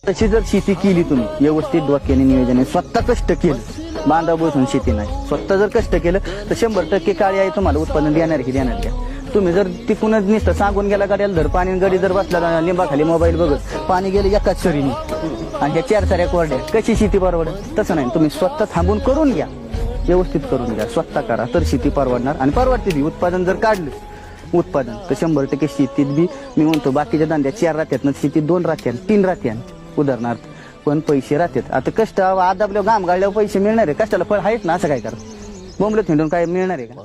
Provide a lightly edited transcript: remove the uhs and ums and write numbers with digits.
तशी जर शेती केली तुम्ही व्यवस्थित डोक्याने नियोजन स्वतः कष्ट केलं, बांधा बसून शेती नाही, स्वतः जर कष्ट केलं तर 100% काळी आहे तुम्हाला उत्पादन देणार की देणार घ्या. तुम्ही जर तिकूनच नुसतं सांगून गेला गाड्याला धर पाणी, गडी जर बसला लिंबाखाली मोबाईल बघत पाणी गेले एकाच सरीने आणि ह्या 4 साऱ्या कोरड्या, कशी शेती परवडेल? तसं नाही, तुम्ही स्वतः थांबून करून घ्या, व्यवस्थित करून घ्या, स्वतः करा तर शेती परवडणार आणि परवडते बी. उत्पादन जर काढलं उत्पादन तर 100% शेतीत बी मी म्हणतो बाकीच्या धंद्यात 4 राहत्यात, शेतीत 2 राहत्यात 3 राहत्यात उदाहरणार्थ, पण पैसे राहतात. आता कष्ट आदाबल्यावर घाम गाळल्यावर पैसे मिळणार आहे, कष्टाला फळ आहेत ना, असं काय करा बोंबलत हिंडून काय मिळणार आहे का?